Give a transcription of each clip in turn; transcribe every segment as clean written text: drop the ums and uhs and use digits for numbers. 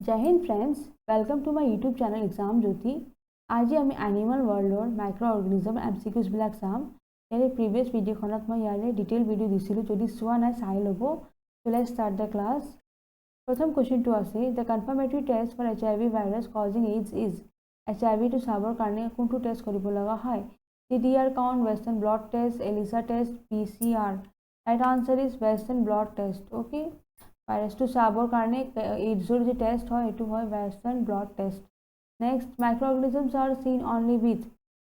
जय Hind friends, welcome to my YouTube channel exam Jyoti. আজি আমি এনিমেল ৱৰ্ল্ডৰ মাইক্ৰ অৰ্গেনিজম MCQsবিলাক চাম। ইয়াৰে প্ৰিভিয়াছ ভিডিঅ'খনত মই ইয়াৰে ডিটেইল ভিডিঅ' দিছিলোঁ, যদি চোৱা নাই চাই ল'ব। So let's start the class. প্ৰথম কুৱেশ্যনটো আছে, the confirmatory test for HIV virus causing AIDS is. HIV টো চাবৰ কাৰণে কোনটো টেষ্ট কৰিব লগা হয়? CDR count, western blood test, ELISA test, PCR। Right answer is western blood test. Okay, ভাইৰাছটো চাবৰ কাৰণে এইডছৰ যে টেষ্ট হয় সেইটো হয় western blood test. Next, microorganisms are seen only with.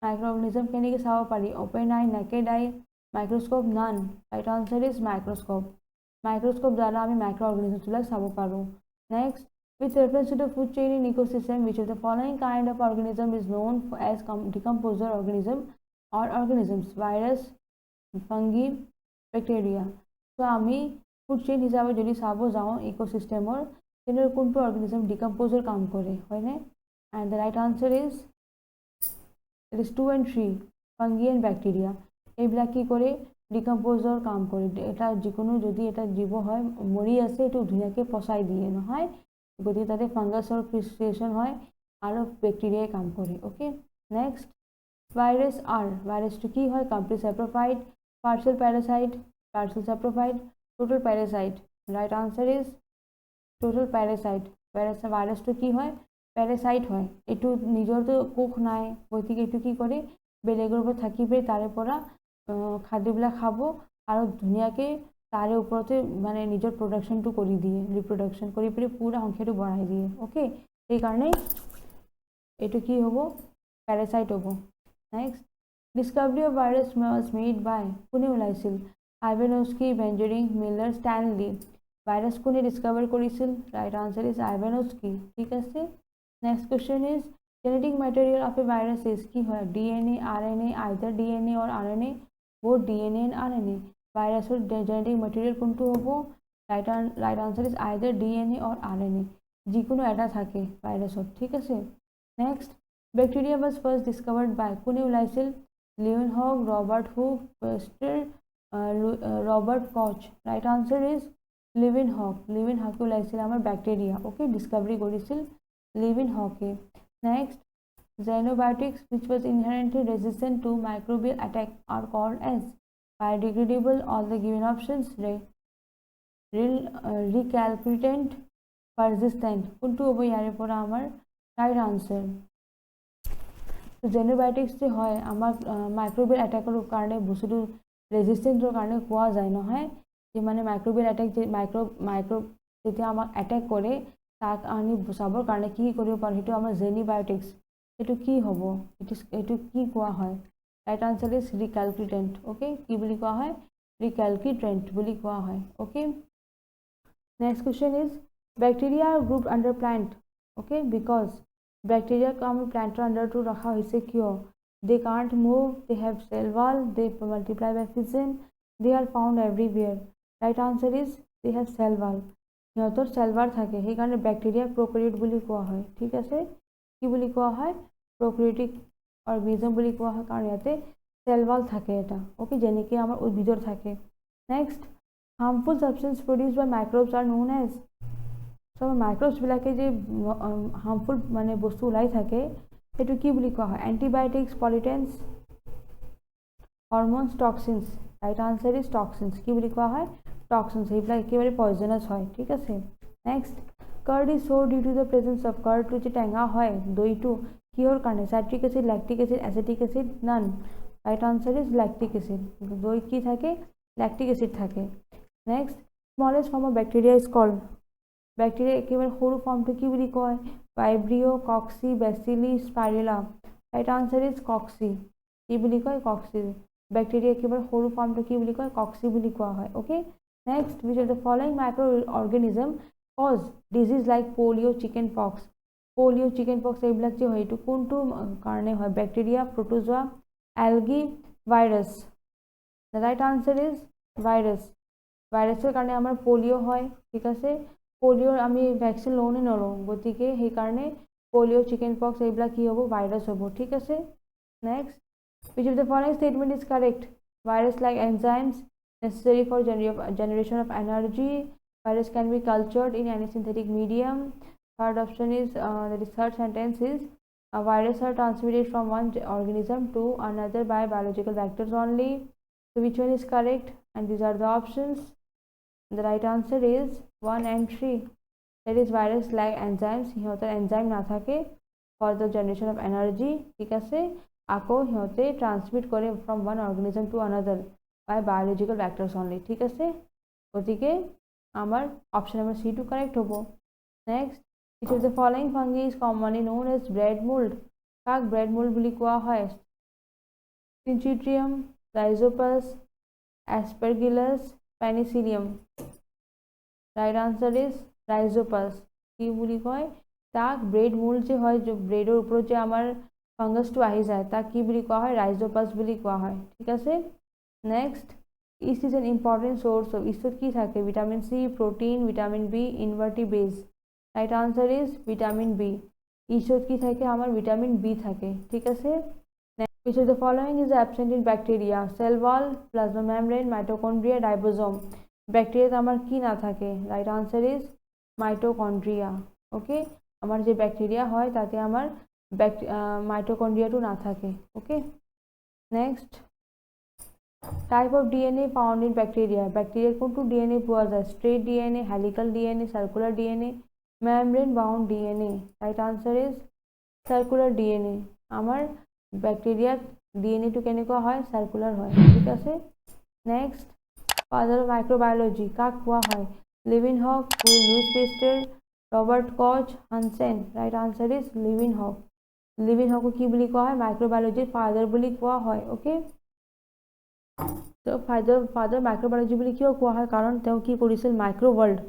Microorganism কেনেকৈ চাব পাৰি? Open eye, naked eye, microscope, none. Right answer is microscope. Microscope দ্বাৰা আমি মাইক্ৰ অৰ্গেনিজমছবিলাক চাব পাৰোঁ। Next, with reference to the food chain in ecosystem, which of the following kind of organism is known as decomposer organism or organisms? Virus, fungi, bacteria. So আমি food chain হিচাপে যদি চাব যাওঁ ইক'চিষ্টেমৰ, তেনেহ'লে কোনটো অৰ্গেনিজম ডিকম্প'জৰ কাম কৰে, হয়নে? And the right answer is it is 2 and 3, fungi and bacteria. এইবিলাক কি কৰে? ডিকম্প'জৰ কাম কৰে। এটা যিকোনো যদি এটা জীৱ হয় মৰি আছে, এইটো ধুনীয়াকৈ পচাই দিয়ে, নহয়? গতিকে তাতে ফাংগাছৰ ক্ৰিয়েশ্যন হয় আৰু বেক্টেৰিয়াই কাম কৰে। Okay, next, virus are. ভাইৰাছটো কি হয়? Complete saprophyte, partial parasite, partial saprophyte, total parasite. Right answer is total parasite. ভাইৰাছটো কি হয়? পেৰাচাইট হয়। এইটো নিজৰতো কোষ নাই, গতিকে এইটো কি কৰে? বেলেগৰ ওপৰত থাকি পেলাই তাৰে পৰা খাদ্যবিলাক খাব আৰু ধুনীয়াকৈ তাৰে ওপৰতে মানে নিজৰ প্ৰডাকশ্যনটো কৰি দিয়ে, ৰিপ্ৰডাকশ্যন কৰি পেলাই পুৰা সংখ্যাটো বঢ়াই দিয়ে। অ'কে, সেইকাৰণে এইটো কি হ'ব? পেৰাচাইট হ'ব। Next, discovery of virus was made by. কোনে ওলাইছিল? Ivanovsky, Benjamin Miller, Stanley. Virus কোনে ডিছকভাৰ কৰিছিল? Right answer is Ivanovsky. ঠিক আছে। Next question is, genetic material of a virus is. কি হয়? DNA, RNA, either DNA or RNA, both DNA and RNA। ভাইৰাছৰ genetic material কোনটো হ'ব? Right answer is either DNA or RNA। যিকোনো এটা থাকে ভাইৰাছত। ঠিক আছে। Next, bacteria was first discovered by. কোনে ওলাইছিল? Leeuwenhoek, Robert Hooke, Pasteur, Robert Koch. Right answer is Leeuwenhoek. লিউয়েনহগে ওলাইছিল আমাৰ বেক্টেৰিয়া। অ'কে, ডিছকভাৰী কৰিছিল লিউয়েনহগে। Next, xenobiotics which was inherently resistant to microbial attack are called as biodegradable. All the given options, recalcitrant, persistent। কোনটো হ'ব ইয়াৰে পৰা আমাৰ ৰাইট আনচাৰ? জেনোবায়টিক্স যে হয় আমাক মাইক্ৰবিয়েল এটেকৰ কাৰণে বস্তুটো ৰেজিষ্টেণ্টৰ কাৰণে কোৱা যায়, নহয়? যে মানে মাইক্ৰবিয়েল এটেক যে যেতিয়া আমাক এটেক কৰে তাক আমি বচাবৰ কাৰণে কি কৰিব পাৰোঁ, সেইটো আমাৰ জেনিবায়টিক্স। এইটো কি হ'ব? এইটো কি কোৱা হয়? Right answer is recalcitrant. Okay, কি বুলি কোৱা হয়? ৰিকেলকিট্ৰেণ্ট বুলি কোৱা হয়। Okay, next question is, bacteria are grouped under plant. Okay, because বেক্টেৰিয়াক আমি প্লান্টৰ আণ্ডাৰটো ৰখা হৈছে কিয়? They can't move, they have cell wall, they multiply by fission, they are found everywhere. Right answer is they have cell wall. সিহঁতৰ cell wall থাকে, সেইকাৰণে বেক্টেৰিয়াক প্ৰকাৰিঅট বুলি কোৱা হয়। ঠিক আছে। কি বুলি কোৱা হয়? প্ৰকাৰিঅটিক অৰ্গেনিজম বুলি কোৱা হয়, কাৰণ ইয়াতে চেল ৱাল থাকে এটা। অ'কে, যেনেকৈ আমাৰ উদ্ভিদৰ থাকে। নেক্সট, হাৰ্মফুল ছাবষ্টেন্স প্ৰডিউচ বাই মাইক্ৰবছ আৰ ন'ন এজ। চ' মাইক্ৰবছবিলাকে যে হাৰ্মফুল মানে বস্তু ওলাই থাকে সেইটো কি বুলি কোৱা হয়? Antibiotics, pollutants, hormones, toxins. Right answer is toxins. কি বুলি কোৱা হয়? টক্সিনছ। সেইবিলাক একেবাৰে পয়জনাছ হয়। ঠিক আছে। Next, curd is sour due to the presence of. কাৰ্ডটো যে টেঙা হয় দৈটো কিহৰ কাৰণে? Citric acid, lactic acid, acetic acid, none. Right answer is lactic acid. দৈত কি থাকে? লেক্টিক এচিড থাকে। Next, smallest form of bacteria is called. Bacteria একেবাৰে সৰু ফৰ্মটো কি বুলি কয়? Vibrio, cocci, bacilli, spirilla. Right answer is cocci. কি বুলি কয়? কক্সি। বেক্টেৰিয়া একেবাৰে সৰু ফৰ্মটো কি বুলি কয়? কক্সি বুলি কোৱা হয়। Okay, next, which of the following microorganism cause disease like polio, chicken pox? polio, chicken pox এইবিলাক যে হয় এইটো কোনটো কাৰণে হয়? Bacteria, protozoa, algae, virus. The right answer is virus. ভাইৰাছৰ কাৰণে আমাৰ পলিঅ' হয়। ঠিক আছে। পলিঅ'ৰ আমি ভেকচিন লওঁ নে নলওঁ? গতিকে সেইকাৰণে পলিঅ', চিকেন পক্স এইবিলাক কি হ'ব? ভাইৰাছ হ'ব। ঠিক আছে। Next, which of the following statement is correct? Virus like enzymes necessary for generation of energy. Virus can be cultured in any synthetic medium. Third option is that is third sentence is viruses are transmitted from one organism to another by biological vectors only. So which one is correct? And these are the options. The right answer is 1 and 3. That is virus lack enzymes. সিহঁতৰ enzyme নাথাকে for the generation of energy. ঠিক আছে, আকৌ সিহঁতে transmit কৰে from one organism to another by biological vectors only. ঠিক আছে, গতিকে আমাৰ option number C টো correct হ'ব. Next, which of the following fungi is commonly known as bread mold? কাক bread mold বুলি কোৱা হয়? Syncytium, Rhizopus, Aspergillus, Penicillium. Right answer is Rhizopus. কি বুলি কয় তাক ব্ৰেড মোল্ড যে হয়, যে ব্ৰেডৰ ওপৰত যে আমাৰ ফাংগাছটো আহি যায় তাক কি বুলি কোৱা হয়? ৰাইজোপাছ বুলি কোৱা হয়। ঠিক আছে, next, yeast is an important source of, ইষ্টত কি থাকে? Vitamin C, protein, vitamin B, invertase. Right answer is vitamin B. ইষ্টত কি থাকে? আমাৰ ভিটামিন বি থাকে। ঠিক আছে, which of the following is absent in bacteria? cell wall, plasma membrane, mitochondria, ribosome. ব্যাকটেরিয়াতে আমার কি না থাকে? Right answer is mitochondria. Okay, আমার যে ব্যাকটেরিয়া হয় তাতে আমার মাইটোকন্ড্রিয়াটো না থাকে। Okay, next, type of DNA found in bacteria. ব্যাকটেরিয়ার কোনটো ডিএনএ পোৱা যায়? Straight DNA, helical DNA, circular DNA, membrane bound DNA. Right answer is circular DNA. আমার ব্যাকটেরিয়ার ডিএনএটো কেনেকুৱা হয়? সাৰ্কুলাৰ হয়। ঠিক আছে, নেক্সট, ফাদাৰ অফ মাইক্ৰোবায়োলজি কাক কোৱা হয়? Leeuwenhoek, Louis Pasteur, Robert Koch, Hansen. Right answer is Leeuwenhoek. লিভিনহকো কি বুলি কোৱা হয়? মাইক্ৰোবায়োলজিৰ ফাদাৰ বুলি কোৱা হয়। ওকে, তো ফাদাৰ মাইক্ৰোবায়োলজি বুলি কিয় কোৱা হয়? কাৰণ তেওঁ কি কৰিছিল? মাইক্ৰো ৱৰ্ল্ড,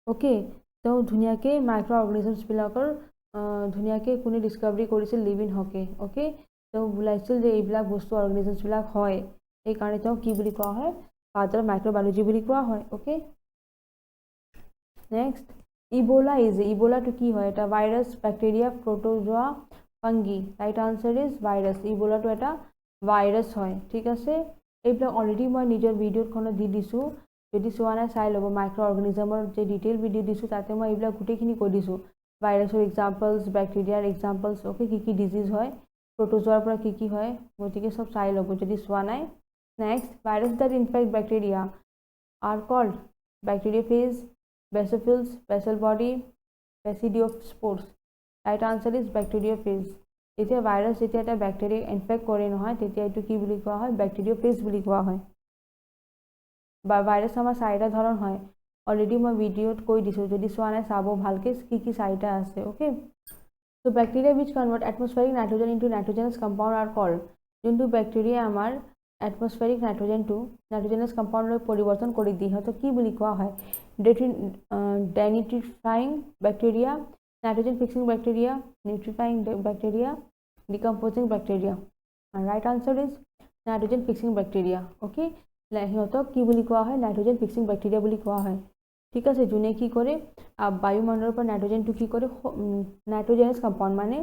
ওকে, তেওঁ ধুনীয়াকৈ মাইক্ৰ' অৰ্গেনিজমছবিলাকৰ ধুনীয়াকৈ কোনে ডিছকভাৰী কৰিছিল? লিভিনহকে। ওকে, তেওঁ বুলাইছিল যে এইবিলাক বস্তু অৰ্গেনিজমছবিলাক হয়, সেইকাৰণে তেওঁ কি বুলি কোৱা হয়? ফাদাৰ মাইক্ৰোবায়োলজি বুলি কোৱা হয়। ওকে, নেক্সট, ইবোলা ইবোলাটো কি হয়? এটা virus, bacteria, protozoa, fungi. Right answer is virus. ইবোলাটো এটা ভাইরাস হয়। ঠিক আছে, এইবিলাক অলৰেডি মই নিজৰ ভিডিঅ'খনত দি দিছোঁ, যদি চোৱা নাই চাই ল'ব। মাইক্ৰ' অৰ্গেনিজমৰ যে ডিটেইল ভিডিঅ' দিছোঁ তাতে মই এইবিলাক গোটেইখিনি কৈ দিছোঁ। ভাইৰাছৰ এক্সাম্পলছ, বেক্টেৰিয়াৰ এক্সাম্পলছ, ওকে, কি ডিজিজ হয়, প্ৰটোজোৱাৰ পৰা কি হয়, গতিকে চব চাই ল'ব যদি চোৱা নাই। Next, viruses that infect bacteria are called bacteriophage, basophils, basal body, basidiopspores. Right answer is bacteriophage. যেতিয়া ভাইৰাছ যেতিয়া এটা ব্যাকটেৰিয়া ইনফেক্ট কৰে নহয় তেতিয়া এইটো কি বুলি কোৱা হয়? ব্যাকটেৰিয়োফেজ বুলি কোৱা হয়। বা ভাইৰাছ আমাৰ চাৰিটা ধৰণ হয়, অলৰেডি মই ভিডিঅ'ত কৈ দিছোঁ, যদি চোৱা নাই চাব ভালকৈ কি চাৰিটা আছে। Okay, so' bacteria which convert atmospheric nitrogen into nitrogenous compound are called, যোনটো ব্যাকটেৰিয়া আমাৰ এটমস্ফেৰিক নাইট্ৰজেনটো নাইট্ৰজেনাছ কম্পাউণ্ডলৈ পৰিৱৰ্তন কৰি দিয়ে সিহঁতক কি বুলি কোৱা হয়? Denitrifying bacteria, nitrogen fixing bacteria, nitrifying bacteria, decomposing bacteria. Right answer is nitrogen fixing bacteria. Okay, সিহঁতক কি বুলি কোৱা হয়? নাইট্ৰজেন ফিক্সিং বেক্টেৰিয়া বুলি কোৱা হয়। ঠিক আছে, যোনে কি কৰে বায়ুমণ্ডলৰ পৰা নাইট্ৰজেনটো কি কৰে? নাইট্ৰজেনাছ কম্পাউণ্ড মানে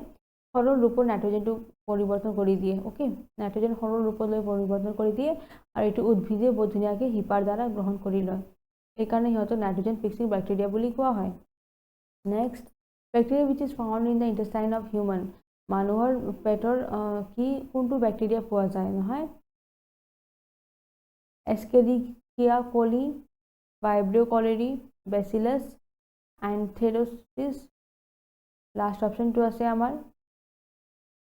সৰল ৰূপত নাইট্ৰজেনটো পৰিৱৰ্তন কৰি দিয়ে। ওকে, নাইট্ৰজেন সৰল ৰূপলৈ পৰিৱৰ্তন কৰি দিয়ে আৰু এইটো উদ্ভিদে বহুত ধুনীয়াকৈ হিপাৰ দ্বাৰা গ্ৰহণ কৰি লয়, সেইকাৰণে সিহঁতক নাইট্ৰজেন ফিক্সিং বেক্টেৰিয়া বুলি কোৱা হয়। Next, bacteria which is found in the intestine of human, মানুহৰ পেটৰ কি কোনটো বেক্টেৰিয়া পোৱা যায় নহয়? এস্কেৰিচিয়া কোলি, ভাইব্ৰিঅ কলেৰি, বেচিলাছ, এন্থেৰচিছ। লাষ্ট অপশ্যনটো আছে আমাৰ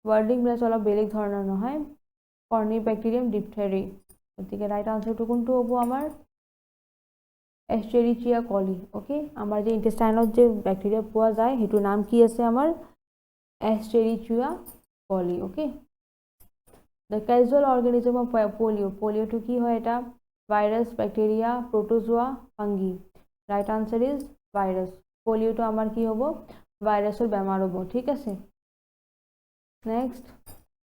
ৱাৰ্ডিংবিলাক অলপ বেলেগ ধৰণৰ নহয়, কৰ্নিবেক্টেৰিয়াম ডিপথেৰি। গতিকে ৰাইট আনচাৰটো কোনটো হ'ব আমাৰ? Escherichia coli. ওকে, আমাৰ যে ইণ্টেষ্টাইনত যে বেক্টেৰিয়া পোৱা যায় সেইটোৰ নাম কি আছে আমাৰ? Escherichia coli. Okay, the causal organism of polio', পলিঅ'টো কি হয়? এটা virus, bacteria, protozoa, fungi. Right answer is virus. পলিঅ'টো আমাৰ কি হ'ব? ভাইৰাছৰ বেমাৰ হ'ব। ঠিক আছে, next,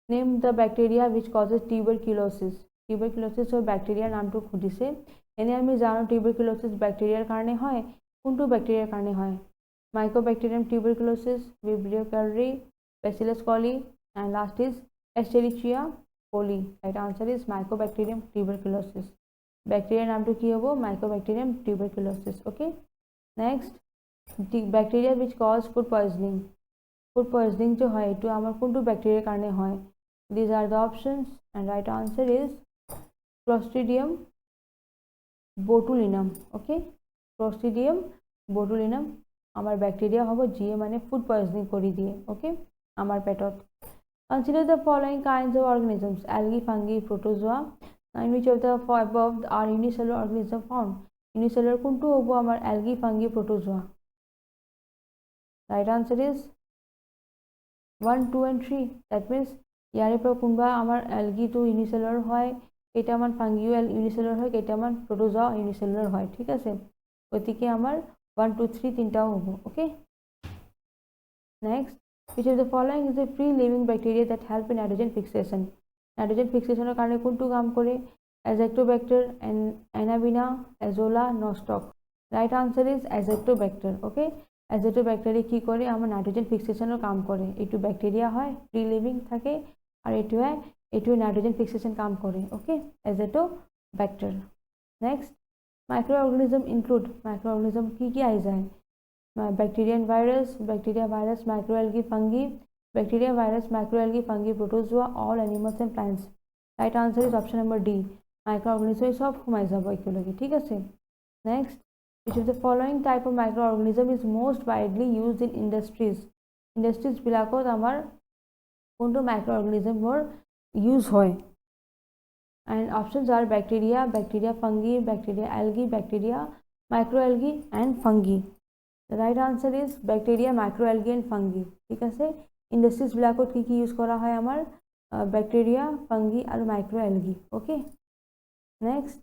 name the bacteria which causes tuberculosis, টিউবাৰকুলোচিছৰ বেক্টেৰিয়াৰ নামটো সুধিছে। এনে আমি জানো টিউবাৰকুলোচিছ বেক্টেৰিয়াৰ কাৰণে হয়, কোনটো বেক্টেৰিয়াৰ কাৰণে হয়? Mycobacterium tuberculosis, Vibrio cholerae, Bacillus coli, and last is Escherichia coli. Right answer is Mycobacterium tuberculosis. বেক্টেৰিয়াৰ নামটো কি হ'ব? Mycobacterium tuberculosis. Okay, next, bacteria which cause food poisoning जो है ये आमार कोनटो बैक्टेरिया कारणे হয় these are the options and right answer is Clostridium botulinum okay Clostridium botulinum आमार बैक्टेरिया हबो जिए माने फूड पयजनिंग करि दिए okay आमार पेटत consider the following kinds of organisms algae fungi protozoa in which of the above are unicellular organism found unicellular कोनटो हबो आमार algae fungi protozoa right answer is 1 2 and 3 that means ইয়াৰে পৰা কোনবা আমাৰ algae to unicellular হয় কেইটামান ফাংগিও unicellular হয় কেইটামান protozoa unicellular হয় ঠিক আছে গতিকে আমাৰ 1 2 3 তিনটাও হ'ব okay next which of the following is a free living bacteria that help in nitrogen fixation কাৰণে কোনটো কাম কৰে azotobacter and Anabaena azolla nostoc right answer is azotobacter okay azotobacter কি করে আমার নাইট্রোজেন ফিক্সেশনের কাম করে এটু ব্যাকটেরিয়া হয় ফ্রি লিভিং থাকে আর এটু নাইট্রোজেন ফিক্সেশন কাম করে okay azotobacter next microorganism include microorganism কি আই যায় bacterian virus microalgae fungi bacteria virus microalgae fungi protozoa all animals and plants right answer is option number D microorganism সব ঘুমাই যাব একেলগে ঠিক আছে next which of the following type of microorganism is most widely used in industries bilakot amar konto microorganism or use hoy and options are bacteria fungi bacteria algae bacteria microalgae and fungi the right answer is bacteria microalgae and fungi ঠিক আছে industries bilakot কি use kora hoy amar bacteria fungi and microalgae okay next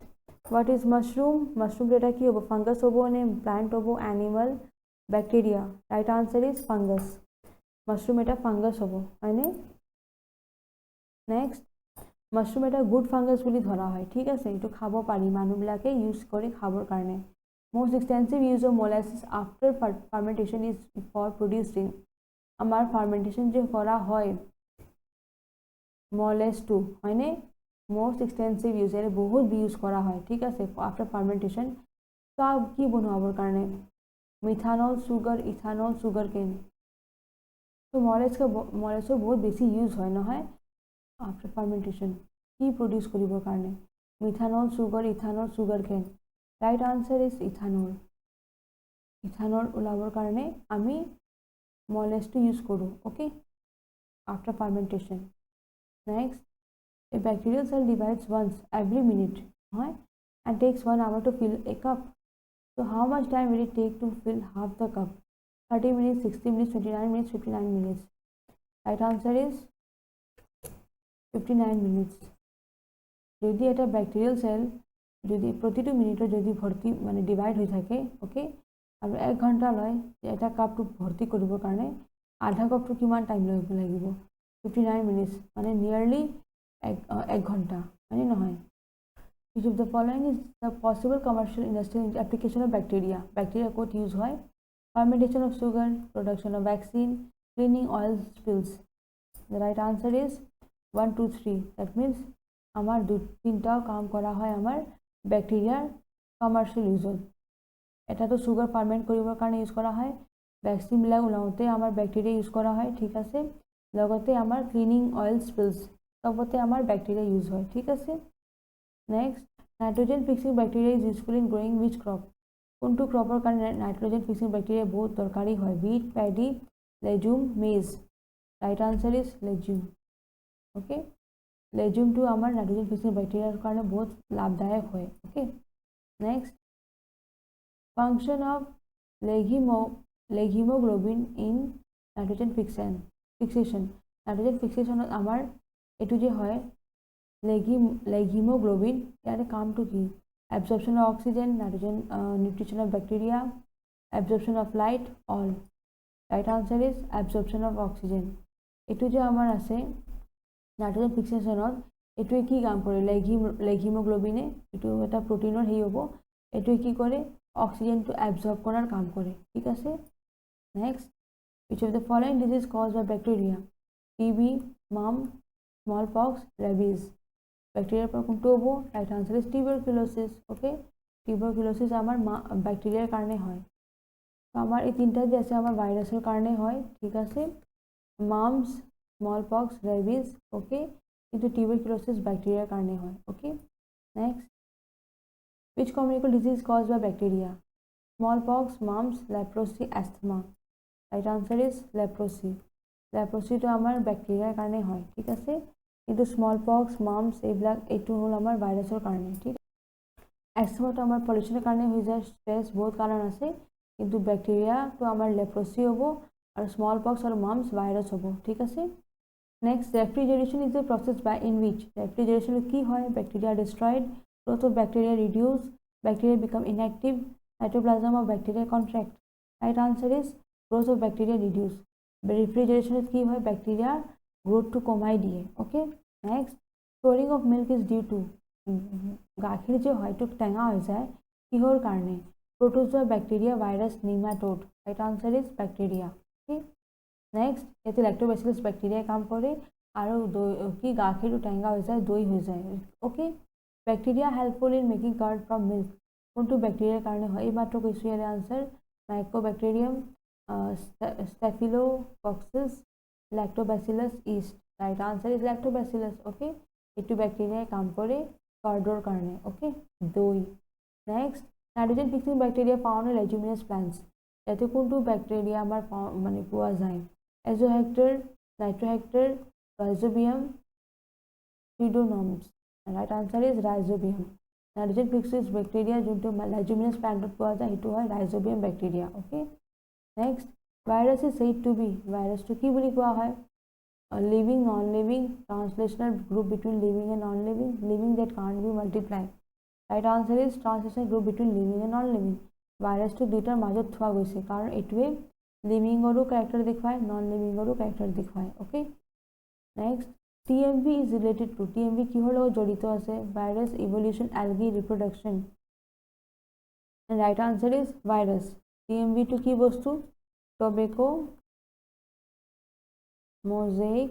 what is mushroom data ki hobo fungus hobo ne plant hobo animal bacteria right answer is fungus mushroom eta fungus hobo মানে next mushroom eta good fungus boli dhora hoy ঠিক আছে এটো খাবো পারি মানুহ বিলাকে use করে খাবৰ কাৰণে most extensive use of molasses after fermentation is for producing আমার fermentation যে করা হয় molasses to হয়নে most extensive use এর বহুত ইউজ করা হয় ঠিক আছে after fermentation সব কি বনাবৰ কাৰণে মিথানল সুগার ইথানল সুগার কেন তো molasses বহুত বেশি ইউজ হয় নহয় after fermentation কি প্রডিউস কৰিবৰ কাৰণে methanol sugar ethanol sugar cane right answer is ethanol ওলাবৰ কাৰণে আমি molasses to use কৰো okay after fermentation next a bacterial cell divides once every minute right? And takes 1 hour to fill a cup so how much time will it take to fill half the cup 30 minutes 60 minutes 29 minutes 59 minutes right answer is 59 minutes যদি এটা bacterial cell যদি প্রতিটো মিনিটে যদি ভর্তি মানে divide হৈ থাকে okay আৰু 1 ঘন্টা লয় এটা কাপটো ভৰ্তি কৰিবৰ কাৰণে আধা কাপটো কিমান টাইম লাগিব 59 মিনিটস মানে নিয়াৰলি 1 ঘন্টা মানে নহয় which of the following is the possible commercial industrial application of bacteria code use হয় fermentation of sugar production of vaccine cleaning oil spills the right answer is 1 2 3 that means আমার তিনটাও কাম করা হয় আমার ব্যাকটেরিয়ার কমার্শিয়াল ইউজত এটা তো সুগার ফার্মেন্ট কৰিবৰ কাৰণে ইউজ কৰা হয় ভ্যাকসিন বিলাক উলাওতে আমাৰ ব্যাকটেৰিয়া ইউজ কৰা হয় ঠিক আছে লগতে আমাৰ ক্লিনিং অয়েল স্পিলস সবতে আমাৰ ব্যাকটেৰিয়া ইউজ হয় ঠিক আছে next nitrogen fixing bacteria is useful in growing which crop কোনটো ক্ৰপৰ কাৰণে নাইট্ৰোজেন ফিক্সিং ব্যাকটেৰিয়া বহুত দৰকাৰী হয় wheat paddy legume maize right answer is legume okay legume to amar nitrogen fixing bacteria karone bahut labdayak hoy okay next function of leghemoglobin in nitrogen fixation nitrogen fixation amar etu je hoy leghemoglobin yare kaam to ki absorption of oxygen nitrogen nutrition of bacteria absorption of light all right answer is absorption of oxygen etu je amar ase nitrogen ফিক্সেশনত এটুৱে কি কাম কৰে লেগহিমোগ্লোবিনে এটু এটা প্ৰটিনৰ হেই হ'ব এটুৱে কি কৰে অক্সিজেনটো এবজৰ্ব কৰাৰ কাম কৰে ঠিক আছে next which of the following disease caused by bacteria TB mumps smallpox rabies bacteria পৰা কোনটো হ'ব right answer is tuberculosis okay tuberculosis আমাৰ ব্যাকটেৰিয়াৰ কাৰণে হয় আমাৰ এই তিনিটা যে আছে আমাৰ ভাইৰাছৰ কাৰণে হয়, ঠিক আছে। মাম্পছ, স্মল পক্স, ৰেবিজ, ওকে। কিন্তু টিউবাৰকুলোচিছ বেক্টেৰিয়াৰ কাৰণে হয়, okay. Next, which communicable disease caused by bacteria? Smallpox, mumps, leprosy, asthma. Right answer is leprosy. Leprosy to আমাৰ বেক্টেৰিয়াৰ কাৰণে হয়, ঠিক আছে। কিন্তু স্মল পক্স, মাম্পছ এইবিলাক এইটো হ'ল আমাৰ ভাইৰাছৰ কাৰণে, ঠিক। এষ্টমাটো আমাৰ পলিউশ্যনৰ কাৰণে হৈ যায়, ষ্ট্ৰেছ বহুত কাৰণ আছে, কিন্তু বেক্টেৰিয়াটো আমাৰ লেপ্ৰচি হ'ব আৰু স্মল পক্স আৰু মাম্পছ ভাইৰাছ হ'ব, ঠিক আছে। Next, refrigeration is a process by in which. ৰেফ্ৰিজাৰেশ্যন কি হয়? Bacteria destroyed, growth of bacteria reduce, bacteria become inactive, cytoplasm of bacteria contract. Right answer is growth of bacteria reduce. ৰেফ্ৰিজাৰেশ্যনত কি হয়? বেক্টেৰিয়াৰ গ্ৰোথটো কমাই দিয়ে, okay. Next, souring of milk is due to. গাখীৰ যে হয় এইটো টেঙা হৈ যায় কিহৰ কাৰণে? Protozoa bacteria, virus, nematode. Right answer is bacteria, okay. Next, ইয়াতে লেক্টোবেচিলাছ বেক্টেৰিয়াই কাম কৰে আৰু দৈ কি গাখীৰটো টেঙা হৈ যায়, দৈ হৈ যায়, okay. Bacteria helpful in making curd from milk. কোনটো বেক্টেৰিয়াৰ কাৰণে হয়? এইমাত্ৰ কৈছোঁ ইয়াৰে answer mycobacterium, staphylococcus, lactobacillus yeast. Right answer is lactobacillus, okay. এইটো বেক্টেৰিয়াই কাম কৰে কাৰ্ডৰ কাৰণে, অ'কে, দৈ। Next, nitrogen fixing bacteria found in leguminous plants. ইয়াতে কোনটো বেক্টেৰিয়া আমাৰ মানে পোৱা যায়? Azotobacter, nitrobacter, rhizobium, pseudomonas. Right answer is rhizobium. Nitrogen fixing bacteria যোনটো লেগুমিনাছ প্লান্টত পোৱা যায় সেইটো হয় ৰাইজোবিয়াম bacteria, okay. Next, virus is said to be. ভাইৰাছটো কি বুলি কোৱা হয়? Living, non living, translational group between living and non living, living that can't be multiply. Right answer is translational group between living and non living. ভাইৰাছটো দুটাৰ মাজত থোৱা গৈছে কাৰণ এইটোৱে লিভিঙৰো কেৰেক্টাৰ দেখুৱায়, নন লিভিঙৰো কেৰেক্টাৰ দেখুৱায়, okay. Next, TMV is related to. TMV কিহৰ লগত জড়িত আছে? Virus, evolution, algae, reproduction. Right answer is virus. TMVটো কি বস্তু? Tobacco mosaic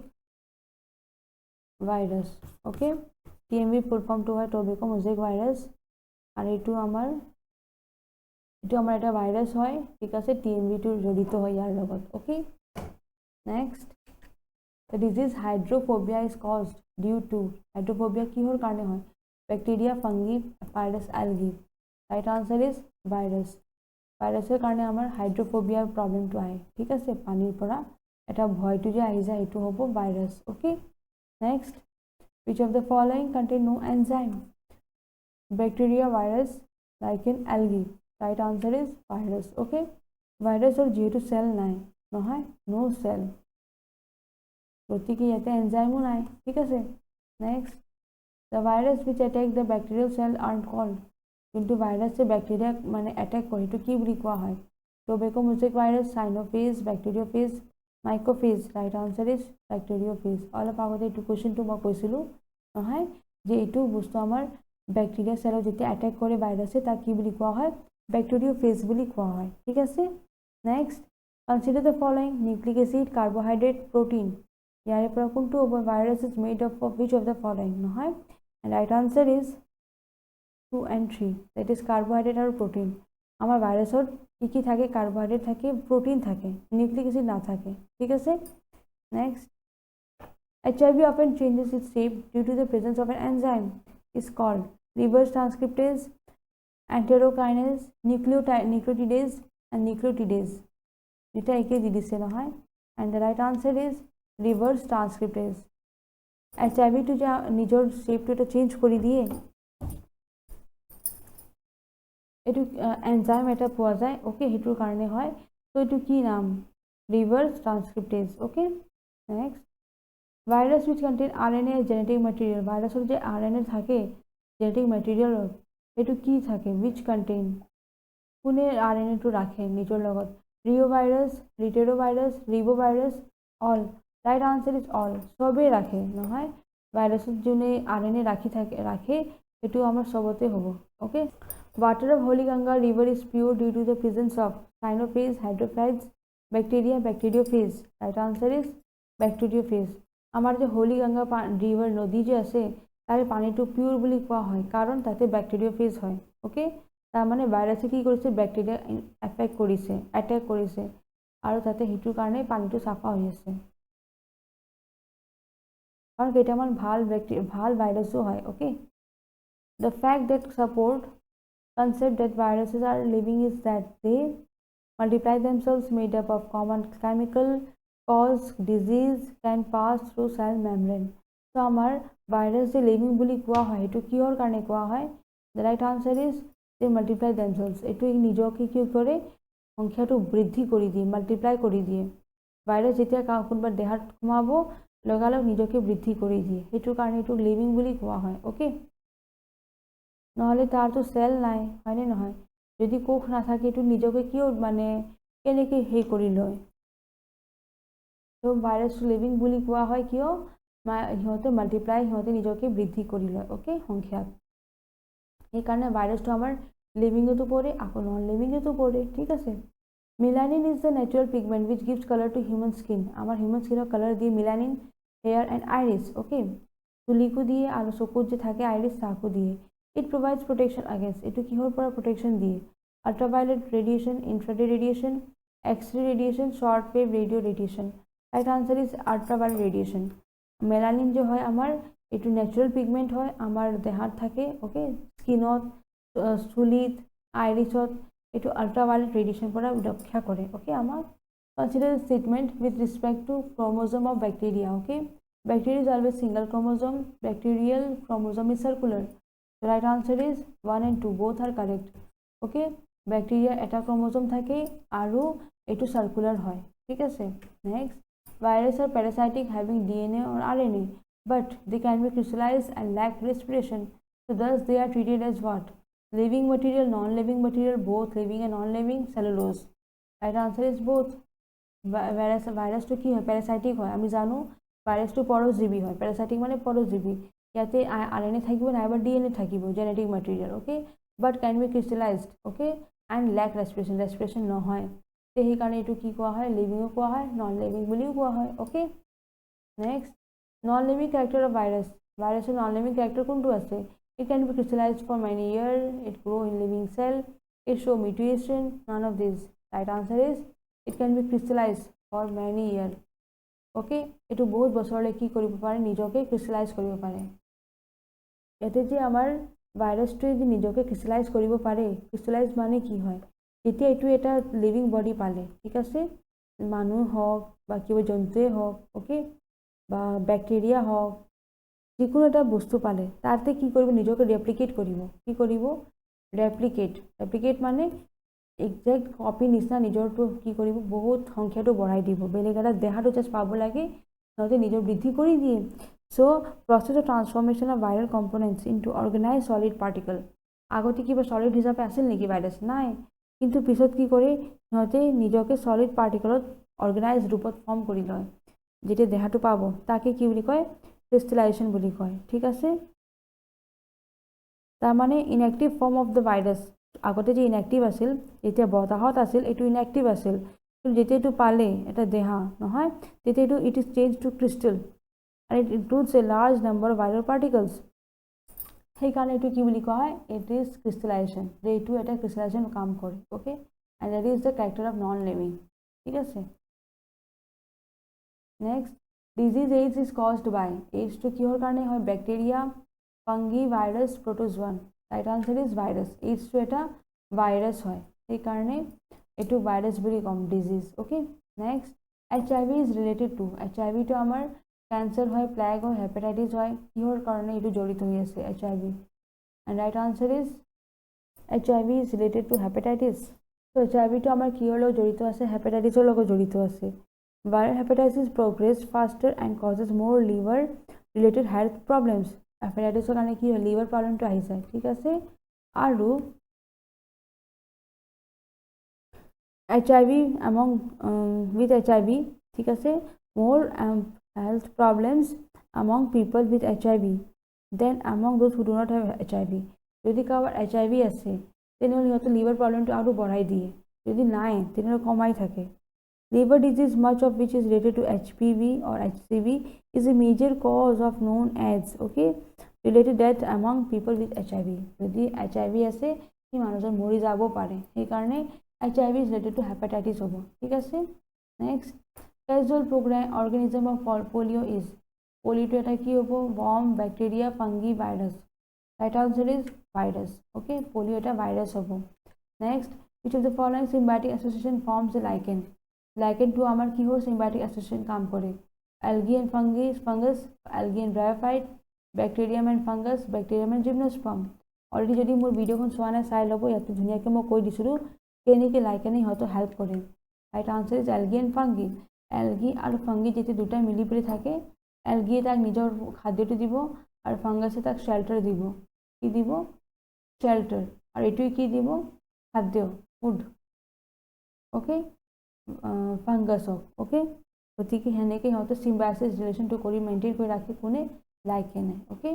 virus, okay. TMV full ফৰ্মটো হয় টবেকো মোজাইক ভাইৰাছ আৰু এইটো আমাৰ এটা ভাইৰাছ হয়, ঠিক আছে। TMVটো জড়িত হয় ইয়াৰ লগত, okay. Next, the disease hydrophobia is caused due to. Hydrophobia কিহৰ কাৰণে হয়? Bacteria, fungi, virus, algae. Right answer is virus. ভাইৰাছৰ কাৰণে আমাৰ হাইড্ৰোফোবিয়াৰ প্ৰব্লেমটো আহে, ঠিক আছে। পানীৰ পৰা এটা ভয়টো যে আহি যায় সেইটো হ'ব virus, okay. Next, which of the following contain no enzyme? Bacteria, virus, lichen, algae. Right answer is virus, okay. ভাইৰাছৰ যিহেতু চেল নাই নহয়, নো চেল, গতিকে ইয়াতে এনজাইমো নাই, ঠিক আছে। Next, the virus which attack the bacterial cell aren't called. যোনটো ভাইৰাছে বেক্টেৰিয়াক মানে এটেক কৰে সেইটো কি বুলি কোৱা হয়? Tobacco mosaic virus, cyanophage, bacteriophage, microphage. Right answer is bacteriophage. অলপ আগতে এইটো কুৱেশ্যনটো মই কৈছিলোঁ নহয় যে এইটো বস্তু আমাৰ বেক্টেৰিয়া চেলত যেতিয়া এটেক কৰে ভাইৰাছে তাক কি বুলি কোৱা হয়? বেক্টেৰিয়োফেজ বুলি কোৱা হয়, ঠিক আছে। Next, consider the following. Nucleic acid, carbohydrate, protein. ইয়াৰে পৰা কোনটো হ'ব? Virus is made of which of the following নহয়। Right answer is 2 and 3, that is carbohydrate আৰু প্ৰটিন। আমাৰ ভাইৰাছত কি থাকে? কাৰ্বহাইড্ৰেট থাকে, প্ৰটিন থাকে, নিউক্লিক এচিড নাথাকে, ঠিক আছে। Next, HIV often changes its shape due to the presence of an enzyme is called reverse transcriptase, enterokinase, nucleotidase and nucleotidase. এটা একে দি দিছে নহয়, and the right answer is reverse transcriptase. HIV টো যে নিজৰ শেপটো এটা চেঞ্জ কৰি দিয়ে, এইটো এনজাইম এটা পোৱা যায়, অ'কে, সেইটোৰ কাৰণে হয়। তো এইটো কি নাম? Reverse transcriptase, okay. Next, virus which contain RNA genetic material. ভাইৰাছৰ যে RNA থাকে জেনেটিক মেটেৰিয়েলত, সেইটো কি থাকে? উইচ কণ্টেইন, কোনে RNAটো ৰাখে নিজৰ লগত? Reo' virus, retro virus, ribo virus, all. Right answer is all. চবেই ৰাখে নহয়, ভাইৰাছত যোনে RNA ৰাখে সেইটো আমাৰ চবতে হ'ব, okay. Water of Holy Ganga river is pure due to the presence of cyanophage, hydrophages, bacteria, bacteriophage. Right answer is bacteriophage. আমাৰ যে হোলি গংগা ৰিভাৰ নদী যে আছে তাৰে পানীটো পিয়ৰ বুলি কোৱা হয় কাৰণ তাতে বেক্টেৰিয়োফেজ হয়, অ'কে। তাৰ মানে ভাইৰাছে কি কৰিছে বেক্টেৰিয়া এফেক্ট কৰিছে এটেক কৰিছে আৰু তাতে সেইটোৰ কাৰণে পানীটো চাফা হৈ আছে কাৰণ কেইটামান ভাল ভাইৰাছো হয় okay the fact that support concept that viruses are living is that they multiply themselves made up of common chemical cause disease can pass through cell membrane so amar virus je living boli koa hoy etu kior karone koa hoy the right answer is they multiply themselves etu nijoke ki kore সংখ্যাটো বৃদ্ধি কৰি দিয়ে multiply কৰি দিয়ে virus যেতিয়া কোনোবা দেহাত সোমাব লগালগ নিজকে বৃদ্ধি কৰি দিয়ে সেইটোৰ কাৰণে এইটো লিভিং বুলি কোৱা হয় ওকে নহলে তাৰতো সেল নাই হয়নে নহয় যদি কোষ নাথাকে এইটো নিজকে কিয় মানে কেনেকৈ হেই কৰি লয় তো ভাইৰাছটো লিভিং বুলি কোৱা হয় কিয় সিহঁতে মাল্টিপ্লাই সিহঁতে নিজকে বৃদ্ধি কৰি লয় ওকে সংখ্যাত সেইকাৰণে ভাইৰাছটো আমাৰ লিভিংতো পৰে আকৌ নন লিভিংতো পৰে ঠিক আছে melanin is the natural pigment which gives color to human skin আমাৰ হিউম্যান স্কিনৰ কালাৰ দিয়ে melanin hair and iris okay চুলিকো দিয়ে আৰু চকুত যে থাকে আইৰিছ তাকো দিয়ে it provides protection against এটো কিহৰ পৰা protection দিয়ে ultraviolet radiation infrared radiation x-ray radiation short wave radio radiation right answer is ultraviolet radiation melanin যে হয় আমাৰ এটো ন্যাচাৰাল পিগমেন্ট হয় আমাৰ দেহাত থাকে ওকে স্কিনত চুলিত আইৰিছত এটো ultraviolet radiation পৰা ৰক্ষা কৰে ওকে আমাৰ consider the statement with respect to chromosome of bacteria okay bacteria is always single chromosome bacterial chromosome is circular the right answer is 1 and 2 both are correct okay bacteria eta chromosome থাকে আৰু এটো circular হয় ঠিক আছে next viruses are parasitic having DNA or RNA but they can be crystallized and lack respiration so thus they are treated as what living material non-living material both living and non-living cellulose right answer is both virus তো কি হয় parasitic হয় আমি জানো virus তো পরজীবী হয় parasitic মানে পরজীবী ইয়াতে আরএনএ থাকিব নাইবা ডিএনএ থাকিব genetic material okay but can be crystallized okay and lack respiration নহয় তে সেই কাৰণে এটো কি কোৱা হয় লিভিংও কোৱা হয় নন লিভিং বুলিও কোৱা হয় okay next non living character of ভাইরাসের নন লিভিং ক্যারেক্টার কোনটো আছে it can be crystallized for many years it grow in living cell it show mutation none of these right answer is it can be crystallized for many years okay এটো বহুত বছৰলৈ কি কৰিব পাৰে নিজকে ক্ৰিস্টালাইজ কৰিব পাৰে এতে যে আমাৰ ভাইৰাছটোৱে যে নিজকে ক্ৰিস্টালাইজ কৰিব পাৰে ক্রিস্টালাইজ মানে কি হয় যেতিয়া এটো এটা লিভিং বডি পালে ঠিক আছে মানুহ হওক বা কিবা জন্তুৱে হওক ওকে বা ব্যাকটেৰিয়া হওক যিকোনো এটা বস্তু পালে তাতে কি কৰিব নিজকে ৰেপ্লিকেট কৰিব কি কৰিব ৰেপ্লিকেট মানে এক্সাক্ট কপি নিচিনা নিজৰটো কি কৰিব বহুত সংখ্যাটো বঢ়াই দিব বেলেগ এটা দেহাটো জাস্ট পাব লাগে নহতে নিজৰ বৃদ্ধি কৰি দিয়ে so process of transformation of viral components into organized solid particle আগতে কিবা সলিড হিচাপে আছিল নেকি ভাইরাস নাই কিন্তু পিছত কি কৰে নহতে নিজকে সলিড পাৰ্টিকলত অৰ্গানাইজড ৰূপত ফৰ্ম কৰি লয় যেটা দেহাটো পাব তাকে কি বুলি কয় ক্ৰিস্টালাইজেশন বুলি কয় ঠিক আছে তাৰ মানে inactive form of the virus আগতে যে ইনএক্টিভ আছিল এতিয়া বতাহত আছিল এটো ইনএক্টিভ আছিল কিন্তু যেতিয়া এটো পালে এটা দেহা নহয় তেতিয়া এটো it is change to crystal and it includes a large number of viral particles সেই কাৰণে এটো কি বুলি কোৱা হয় it is crystallization যে এটো এটা crystallization কাম কৰে okay and that is the character of non living ঠিক আছে next disease AIDS is caused by AIDS to কিহৰ কাৰণে হয় bacteria fungi virus protozoan right answer is virus AIDS to এটা virus হয় সেই কাৰণে এটো virus বুলি কম disease okay next HIV is related to HIV to আমাৰ ক্যান্সাৰ হয় প্লেগ হয় হেপাটাইটিস হয় কিহৰ কাৰণে এটো জড়িত হৈ আছে HIV and right answer is HIV is related to hepatitis so HIV to আমাৰ কিহৰ লগত জড়িত আছে হেপাটাইটিসৰ লগত জড়িত আছে viral hepatitis progress faster and causes more liver related health problems hepatitis কাৰণে কি হয় liver problem to আহি যায় ঠিক আছে আৰু HIV among with HIV ঠিক আছে more health problems among people with HIV than among those who do not have HIV যদি কাৰোবাৰ HIV আছে তেনেহলে হয়তো লিভাৰ প্ৰবলেমটো আৰু বঢ়াই দিয়ে যদি নাই তেনেহলে কমাই থাকে liver disease much of which is related to HPV or HCV is a major cause of known as okay related death among people with HIV যদি HIV আছে সেই মানুহজন মৰি যাব পাৰে, সেইকাৰণে HIV is related to hepatitis হ'ব। ঠিক আছে, next causal program organism of polio' is, পলিঅ'টো এটা কি হ'ব? Worm, bacteria, fungi, virus. Right answer is virus. Okay, polio' এটা ভাইৰাছ হ'ব। Next, which of the following symbiotic association forms a lichen? লাইকেনটো আমাৰ কিহৰ symbiotic association কাম কৰে? algae and fungus, algae and bryophyte, bacterium and fungus, bacterium and gymnosperm। Already যদি মোৰ ভিডিঅ'খন চোৱা নাই চাই ল'ব, ইয়াতে ধুনীয়াকৈ মই কৈ দিছিলোঁ কেনেকৈ লাইকেনে সিহঁতক হেল্প কৰে। Right answer is algae and fungi। algae আৰু fungi যেতিয়া দুটাই মিলি পেলাই থাকে, algae তাক নিজৰ খাদ্যটো দিব আৰু ফাংগাছে তাক শেল্টাৰ দিব। কি দিব? শেল্টাৰ। আৰু এইটোৱে কি দিব? খাদ্য, ফুড। অ'কে, ফাংগাছক। অ'কে, গতিকে সেনেকৈ সিহঁতে চিম্বায়চিছ ৰিলেশ্যনটো কৰি মেইনটেইন কৰি ৰাখে কোনে? লাইকেনে। Okay,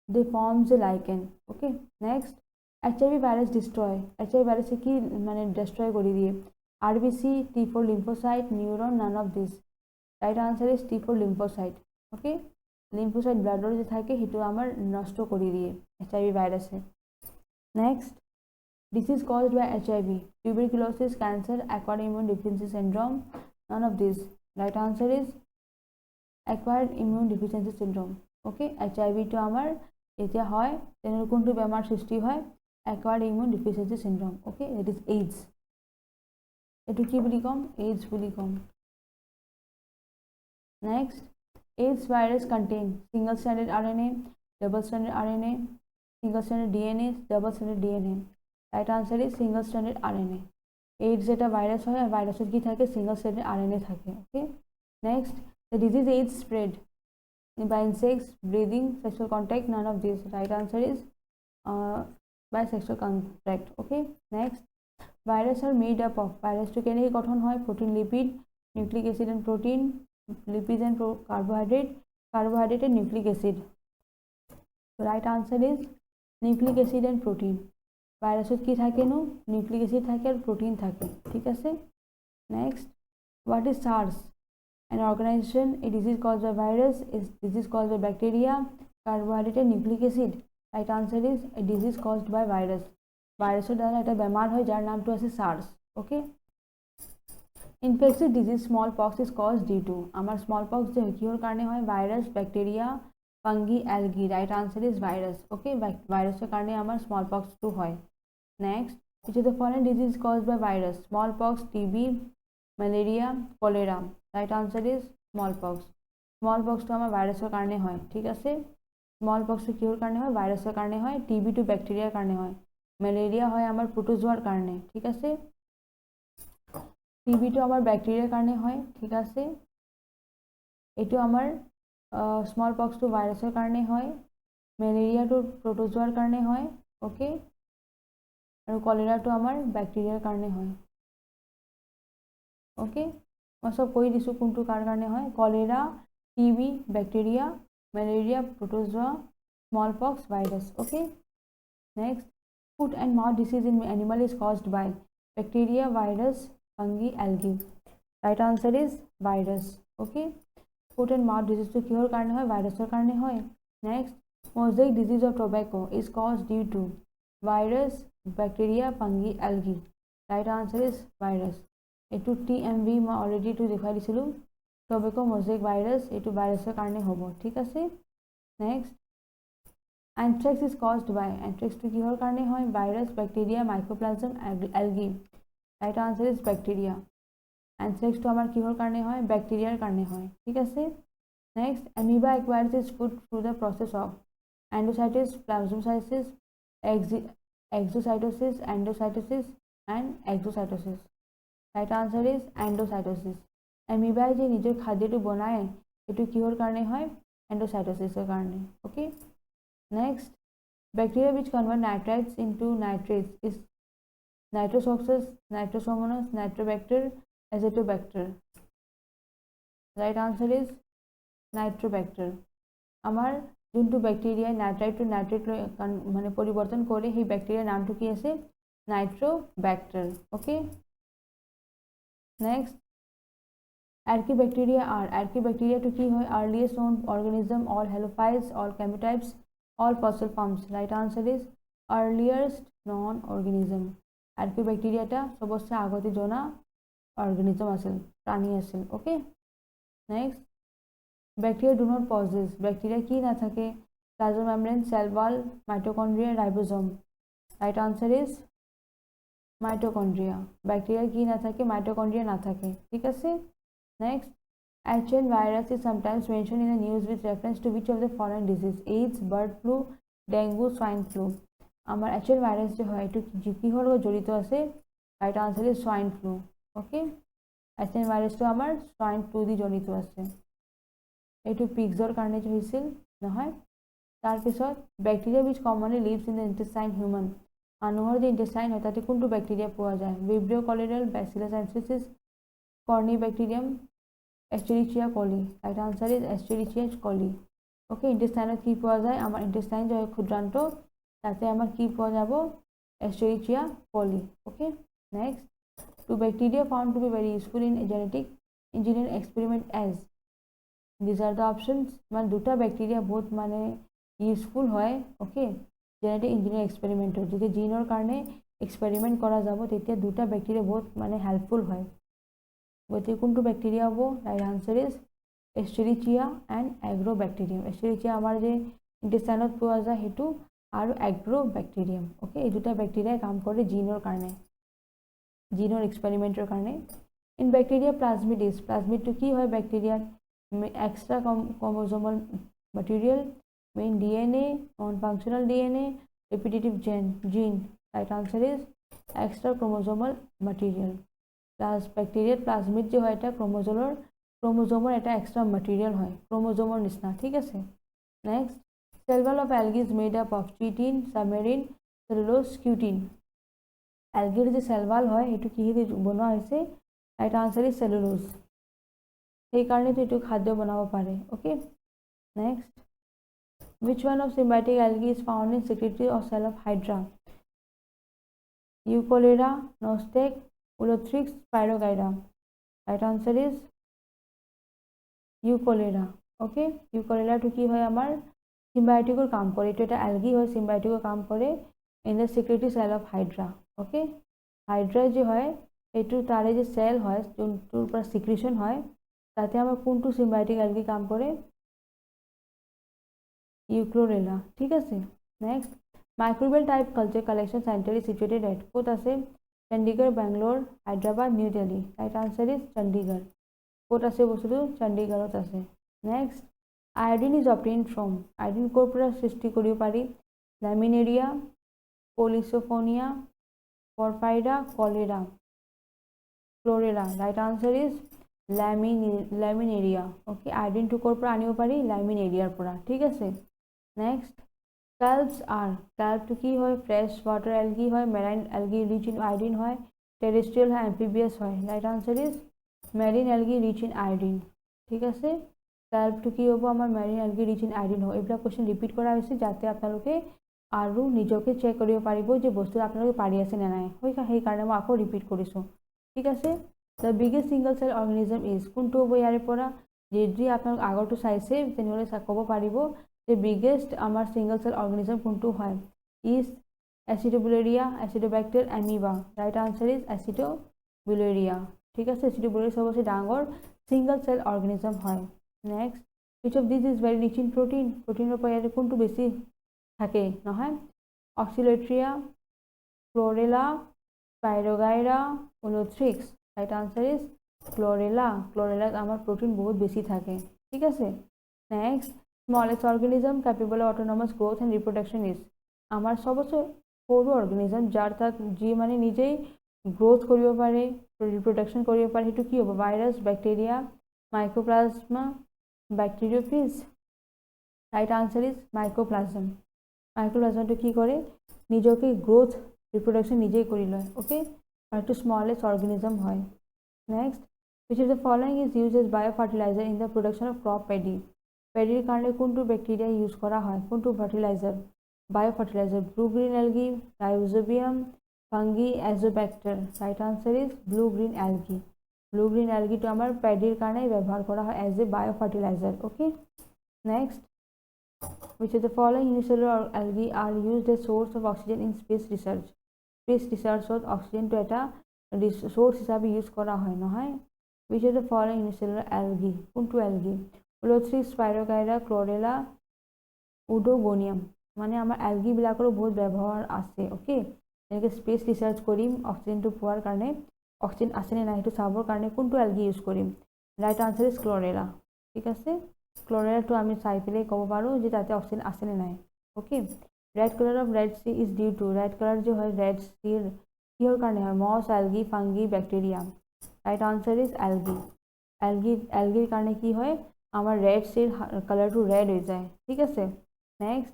they forms a lichen. Okay, next, HIV virus destroy. HIV ভাইৰাছে কি মানে ডিষ্ট্ৰয় কৰি দিয়ে? RBC, T4 lymphocyte, neuron, none of this। Right answer is T4 lymphocyte। Okay, lymphocyte ব্লাডৰ যে থাকে সেইটো আমাৰ নষ্ট কৰি দিয়ে HIV ভাইৰাছে। Next, disease caused by HIV, tuberculosis, cancer, acquired immune deficiency syndrome, none of these। Right answer is acquired immune deficiency syndrome। Okay, HIV to আমাৰ এতিয়া হয় তেনেহ'লে কোনটো বেমাৰ সৃষ্টি হয়? acquired immune deficiency syndrome। Okay, it is AIDS। এইটো কি বুলি ক'ম? AIDS বুলি ক'ম। Next, AIDS virus contain single stranded RNA, double stranded RNA, single stranded DNA, double stranded DNA। Right answer is single stranded RNA। AIDS এটা virus হয় আর ভাইরাসের কি থাকে? single stranded RNA থাকে। Okay, next, the disease AIDS spread by insects, breathing, sexual contact, none of these। Right answer is by sexual contact। Okay, next, virus are made up of, virus to কেনেকৈ গঠন হয়? protein, lipid, nucleic acid and protein, lipids and carbohydrate, carbohydrate and nucleic acid। Right answer is nucleic acid and protein। ভাইরাসত কি থাকে নো? Nucleic acid থাকে আর protein থাকে। ঠিক আছে, next, what is SARS? an organization, a disease caused by virus, is disease caused by bacteria, carbohydrate and nucleic acid। Right answer is a disease caused by virus। ভাইরাসের দ্বারা একটা বেমার হয় যার নামটো আছে SARS। Okay, infectious disease smallpox is caused due to, আমার smallpox যে কিহৰ কাৰণে হয়? Virus, bacteria, fungi, algae. Right answer is virus. Okay, ভাইরাসের কারণে আমার স্মলপক্সটো হয়। Next, which of the following disease caused by virus? smallpox, TB, malaria, cholera। Right answer is smallpox. স্মলপক্সটো আমার ভাইরাসের কারণে হয়। ঠিক আছে, স্মলপক্সটো কিহৰ কাৰণে হয়? ভাইরাসের কারণে হয়। TB টো ব্যাকটেরিয়ার কারণে হয়। ম্যালেরিয়া হয় আমার প্রোটোজোয়ার কারণে। ঠিক আছে, TB টো আমার ব্যাকটেরিয়ার কারণে হয়। ঠিক আছে, এইটো আমার স্মলপক্সটো ভাইরাসের কারণে হয়, ম্যালেরিয়াটো প্রোটোজোয়ার কারণে হয়। ওকে, আৰু কলেৰাটো আমাৰ ব্যাকটেৰিয়াৰ কাৰণে হয়। ওকে, মই সব কৈ দিছোঁ কোনটো কাৰ কাৰণে হয়। Cholera, TB, bacteria, malaria, protozoa, smallpox, virus. Okay, next, foot and mouth disease in animal is caused by bacteria, virus, fungi, algae। right answer is virus। okay, foot and mouth disease to কিহৰ কাৰণে হয়? ভাইৰাছৰ কাৰণে হয়। next, mosaic disease of tobacco is caused due to virus, bacteria, fungi, algae। right answer is virus। এইটো TMV মই already এইটো দেখাই দিছিলোঁ। tobacco mosaic virus এইটো ভাইৰাছৰ কাৰণে হ'ব। ঠিক আছে, next, anthrax is caused by, anthrax to কিহৰ কাৰণে হয়? Virus, bacteria, microplasm, algae। right answer is bacteria। anthrax to আমাৰ কিহৰ কাৰণে হয়? ব্যাকটেৰিয়াৰ কাৰণে হয়। ঠিক আছে, next, amoeba acquires its food through the process of endocytosis, plasmacytosis, exocytosis, endocytosis and exocytosis। right answer is endocytosis। amoeba যে নিজৰ খাদ্যটো বনায় এইটো কিহৰ কাৰণে হয়? endocytosisৰ কাৰণে। okay, next, bacteria which convert nitrites into nitrates is Nitrosoxus, Nitrosomonas, Nitrobacter, Azotobacter। right answer is Nitrobacter। আমাৰ যোনটো ব্যাকটেৰিয়া নাইট্ৰাইট টু নাইট্ৰেট মানে পৰিৱৰ্তন কৰে সেই ব্যাকটেৰিয়াৰ নামটো কি আছে? Nitrobacter. Okay, next, Archaebacteria are, Archaebacteria to কি হয়? earliest known organism, all halophytes, all chemotypes, all fossil forms। right answer is earliest non organism, আৰ্কিঅ'বেক্টেৰিয়াটা চবতছে আগতে জনা অৰ্গেনিজম আছিল, প্ৰাণী আছিল। Okay, next, bacteria do not possess, bacteria কি নাথাকে? Plasma membrane, cell wall, mitochondria, ribosome. Right answer is mitochondria. Bacteria কি না থাকে? মাইটোকন্ড্রিয়া না থাকে। ঠিক আছে, next, H1 virus is sometimes mentioned in the news with reference to which of the following disease? AIDS, bird flu, dengue, swine flu. আমার H1 virus যে হয় এটু কিহৰ লগত জড়িত আছে? Right answer is swine flu. Okay, H1 ভাইৰাসটো আমাৰ swine flu দি জড়িত আছে। এইটো পিগছৰ কাৰণে যে হৈছিল নহয়। তাৰপিছত bacteria which commonly lives in the intestine human, মানুহৰ যে ইন্টেষ্টাইন হয় তাতে কোনটো বেক্টেৰিয়া পোৱা যায়? ভিব্ৰিঅ কলেৰেল, বেচিলাছ এনথ্ৰেচিছ, কৰ্নিবেক্টেৰিয়াম, এস্টেৰিচিয়া কলি। Right answer is এস্টেৰিচিয়া coli. Okay, ইন্টেষ্টাইনত কি পোৱা যায়? আমাৰ ইন্টেষ্টাইন যে ক্ষুদ্ৰান্ত তাতে আমাৰ কি পোৱা যাব? Escherichia coli. Okay, next, two bacteria found to be very useful in genetic engineering experiment as, these are the options. মানে দুটা বেক্টেৰিয়া বহুত মানে ইউজফুল হয়। ওকে, জেনেটিক ইঞ্জিনিয়াৰিং এক্সপেৰিমেণ্টত যেতিয়া জিনৰ কাৰণে এক্সপেৰিমেণ্ট কৰা যাব তেতিয়া দুটা বেক্টেৰিয়া বহুত মানে হেল্পফুল হয়। গতিকে কোনটো বেক্টেৰিয়া হ'ব? Right answer is Escherichia and agrobacterium. Escherichia আমাৰ যে ইন্টেষ্টাইনত পোৱা যায় সেইটো, আৰু এগ্ৰ'বেক্টেৰিয়াম। ওকে, এই দুটা বেক্টেৰিয়াই কাম কৰে জিনৰ কাৰণে, জিনৰ এক্সপেৰিমেণ্টৰ কাৰণে। ইন বেক্টেৰিয়া প্লাজমিডিছ, প্লাজমিডটো কি হয় বেক্টেৰিয়াৰ? Extra chromosomal material, main DNA, non-functional DNA, repetitive gene. Right answer is extra chromosomal material. Plus bacteria plasmid जो है এটা ক্ৰোমোজোমৰ এটা এক্সট্ৰা material হয়, ক্ৰোমোজোমৰ নিচিনা। ঠিক আছে, next, cell wall of algae is made up of chitin, submarine, cellulose, cutin. algae যে cell wall হয় এটো কিহেদি বনোৱা হৈছে? Right answer is cellulose। সেইকাৰণে তো এটো খাদ্য বনাব পাৰে। Okay, next, which one of symbiotic algae is found in secretory or cell of hydra? Eucholera, Nostac, Ulothrix, Spirogyra. Right answer is Eucholera. Okay, Eucholera to কি হয় আমাৰ symbiotic কাম কৰে, এটো এটা algae হয়, symbiotic কাম কৰে in the secretory cell of hydra. Okay, hydra যে হয় এটো তাৰে যে সেল হয় যোনটোৰ পৰা secretion হয় তাতে আমাৰ কোনটো symbiotic algae কাম কৰে? Euchlorella. ঠিক আছে, next, microbial type culture collection centre is situated at, কোত আছে? Chandigarh, Bangalore, Hyderabad, new Delhi. Right answer is Chandigarh. কোত আছে বস্তুটো? চণ্ডীগড়ত আছে। Next, iodine is obtained from, iodine ক'ৰ পৰা সৃষ্টি কৰিব পাৰি? Laminaria, polysiphonia, porphyra, cholera, chlorella. Right answer is laminaria. Okay, আয়োডিনটো ক'ৰ পৰা আনিব পাৰি? ল্যামিনেৰিয়াৰ পৰা। ঠিক আছে, নেক্সট, কাল্পস আর, কাল্পটো কি হয়? ফ্রেশ ওয়াটার অ্যালগি হয়, marine algae rich in iodine হয়, টেরেস্ট্রিয়াল হয়, অ্যাম্ফিবিয়াস হয়। Right answer is marine algae rich in iodine. ঠিক আছে, কাল্পটো কি হ'ব? আমাৰ marine algae rich in iodine হ'ব। এইবিলাক কোৱেশ্চন ৰিপিট কৰা হৈছে যাতে আপোনালোকে আৰু নিজকে চেক কৰিব পাৰিব যে বস্তু আপোনালোকে পাৰি আছে নে নাই। সেইকাৰণে মই আকৌ ৰিপিট কৰিছোঁ। ঠিক আছে, the biggest single cell organism is, কোনটো হ'ব ইয়াৰে পৰা? যদি আপোনালোক আগৰটো চাইছে তেনেহ'লে ক'ব পাৰিব যে বিগেষ্ট আমাৰ সিংগল সেল অৰ্গেনিজম কোনটো হয়? Is acidobacteria, acidobacter, amoeba. Right answer is acidobacteria. ঠিক আছে, এচিডোব্যাক্টেৰিয়া সবচেয়ে ডাঙৰ সিংগল সেল অৰ্গেনিজম হয়। Next, which of these is very rich in protein, প্ৰটিনৰ পৰা ইয়াতে কোনটো বেছি থাকে? নহয়, oscillatoria, chlorella, spirogyra, ulothrix. Right answer is chlorella. ক্লোরেলাত আমার প্রোটিন বহুত বেশি থাকে। ঠিক আছে, next, smallest organism capable of autonomous growth and reproduction is, আমার সবচেয়ে সৰু অৰ্গেনিজম যাৰ তাত যি মানে নিজেই গ্ৰোথ কৰিব পাৰে, ৰিপ্ৰডাকশ্যন কৰিব পাৰে, সেইটো কি হ'ব? Virus, bacteria, mycoplasma, bacteriophage. Right answer is mycoplasm. মাইক্ৰোপ্লাজমটো কি কৰে? নিজকে গ্ৰোথ ৰিপ্ৰডাকশ্যন নিজেই কৰি লয়। ওকে, আৰু এইটো স্মলেস্ট অৰ্গেনিজম হয়। Next, which of the following is used as biofertilizer in the production of crop paddy? পেডিৰ কাৰণে কোনটো বেক্টেৰিয়া ইউজ কৰা হয়? কোনটো fertiliser? Biofertiliser, blue green algae, rhizobium, fungi, azotobacter. Right answer is blue green algae. Blue green এলগিটো আমাৰ পেডিৰ কাৰণে ব্যৱহাৰ কৰা হয় as a biofertiliser. Okay, next, Which of the following unicellular algae are used as source of oxygen in space research? Space researchত oxygen to এটা source হিসাবে use করা হয় নহয়? Which of the following unicellular algae? কোনটো algae? Ulothrix, Spirogyra, Chlorella, Oedogonium. মানে আমাৰ algae বিলাকৰো বহুত ব্যৱহাৰ আছে, okay? এনেকৈ space research কৰিম অক্সিজেনটো পোৱাৰ কাৰণে, অক্সিজেন আছেনে নাই সেইটো চাবৰ কাৰণে কোনটো algae use কৰিম? Right answer is Chlorella. ঠিক আছে? Chlorella to আমি চাই পেলাই ক'ব পাৰোঁ যে তাতে অক্সিজেন আছেনে নাই, okay? Red color of Red Sea is due to, red color যে হয় Red Sea কিহৰ কাৰণে হয়? Moss, algae, fungi, bacteria. Right answer is algae. algae কাৰণে কি হয়? আমাৰ Red Sea color to red হৈ যায়, ঠিক আছে? Next,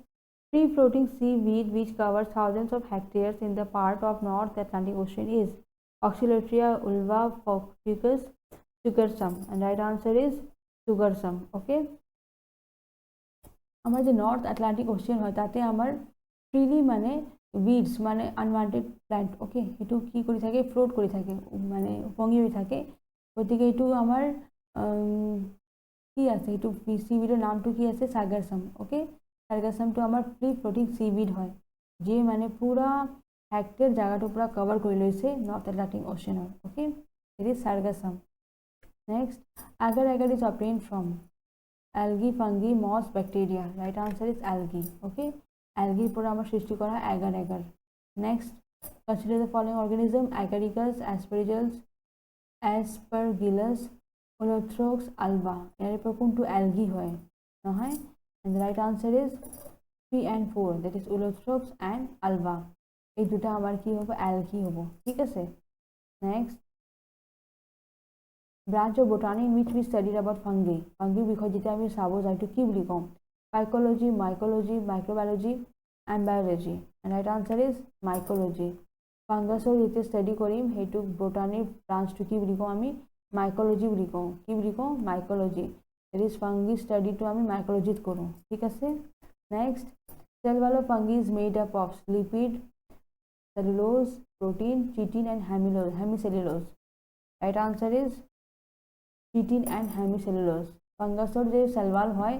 free floating seaweed which covers thousands of hectares in the part of North Atlantic Ocean is Oxylartria ulva ficus sugarsum, and right answer is sugarsum, okay? আমার যে north Atlantic Ocean হয় তাতে আমার freely মানে weeds মানে unwanted plant okay এটু কি কৰি থাকে ফ্লোট কৰি থাকে মানে উপঙি হৈ থাকে গতিকে এটু আমাৰ কি আছে এটু সিউইডৰ নামটো কি আছে সাগাৰসাম ওকে সাগাৰসামটো আমাৰ ফ্ৰি ফ্লোটিং সিউইড হয় যে মানে পুৰা হেক্টৰ জায়গাটো পুৰা কভাৰ কৰি লৈছে নৰ্থ আটলান্টিক ওশিয়ানৰ okay it is sargassum next agar is obtained from algae, fungi, moss, bacteria. Right answer is algae. Okay, algae pura amar shrishti kora agar. Next, consider the following organism: Agaricus, Aspergillus, Ulothrix, alba. এর পর কোনটো algae হয় নহয় and the right answer is 3 and 4, that is Ulothrix and alba. এই দুটা আমার কি হবে algae হবো ঠিক আছে next branch of botany in which we studied about fungi. Fungi বিষয় যেটা আমি চাব যাইটো কি বুলি কম Mycology, mycology, microbiology and biology. And right answer is mycology. Fungus যেটা স্টাডি কৰিম হেতু botany branch to কি বুলি কম আমি mycology বুলি কম কি বুলি কম mycology. That is fungi study to আমি mycology কৰো ঠিক আছে next cell wall of fungi is made up of lipid, cellulose, protein, chitin and hemicellulose. Right answer is chitin and hemicellulose ফাঙ্গাসৰ যে সেলৱাল হয়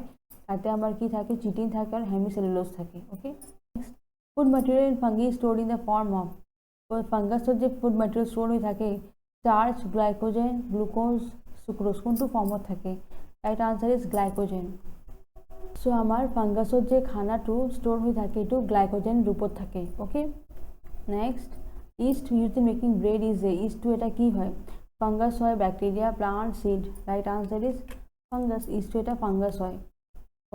তাতে আমাৰ কি থাকে চিটিন থাকে আৰু হেমিসেলুলোজ থাকে okay next food material in fungi stored in the form of ফাঙ্গাসৰ যে ফুড ম্যাটেৰিয়েল স্টোৰ হৈ থাকে স্টাৰ্চ গ্লাইকোজেন গ্লুকোজ সুক্ৰোজ কোনটো ফৰ্মত থাকে right answer is glycogen so আমাৰ ফাঙ্গাসৰ যে খানাটো স্টোৰ হৈ থাকে এটো গ্লাইকোজেন ৰূপত থাকে okay next yeast used in making bread is yeast too এটা কি হয় fungus hoy bacteria plant seed right answer is fungus is to eta fungus hoy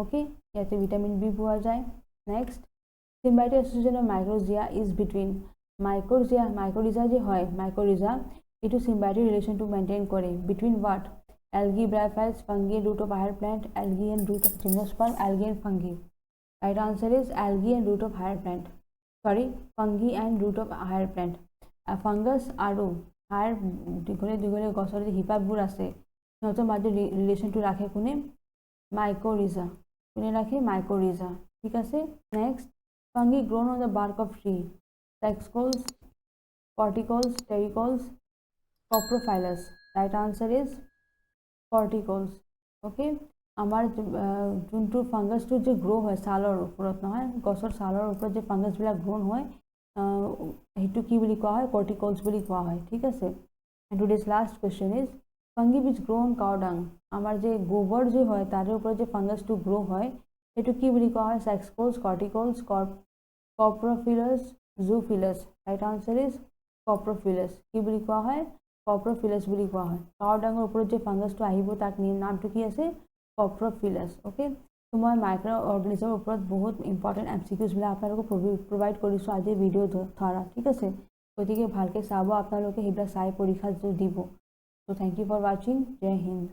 okay yate vitamin b poa jay next symbiotic association of mycorrhiza is between mycorrhiza je hoy mycorrhiza etu symbiotic relation to maintain kore between what algae bryophytes fungi root of higher plant algae and root of gymnosperm algae and fungi right answer is algae and root of higher plant sorry fungi and root of higher plant a fungus aro আর দীঘলে গছৰ যে হিপাবোৰ আছে সিহঁতৰ মাজত ৰিলেশনটো ৰাখে কোনে মাইকোৰিজা কোনে ৰাখে mycorrhiza ঠিক আছে next fungi grown on the bark of tree টেক্সকলস corticolous terricolous coprophilous right answer is corticolous okay আমাৰ যোনটো ফাঙ্গাসটো যে গ্ৰো হয় ছালৰ ওপৰত নহয় গছৰ ছালৰ ওপৰত যে ফাঙ্গাসবিলাক গ্ৰোন হয় হেতু কি বুলি কোৱা হয় কৰ্টিকলস বুলি কোৱা হয় ঠিক আছে and today's last question is fungi which grow on cow dung আমাৰ যে গোবৰ যে হয় তাৰ উপৰ যে ফাঙ্গাস টু গ্ৰো হয় হেতু কি বুলি কোৱা হয় সেক্সকলস কৰ্টিকলস কপ্ৰোফিলাস জুফিলাস ৰাইট আনসাৰ ইজ কপ্ৰোফিলাস কি বুলি কোৱা হয় কপ্ৰোফিলাস বুলি কোৱা হয় কাউ ডাঙৰ উপৰ যে ফাঙ্গাস টু আহিব তাক নামটো কি আছে কপ্ৰোফিলাস ওকে তো মই মাইক্ৰো অৰ্গানিজমৰ ওপৰত বহুত ইম্পৰ্টেন্ট এমসিকিউজ বিলাক আপোনালোকক প্ৰোভাইড কৰিছো আজি ভিডিও দ্বাৰা ঠিক আছে গতিকে ভালকে চাব আপোনালোকে হেবিলাক চাই পৰীক্ষা দিব so thank you for watching জয় হিন্দ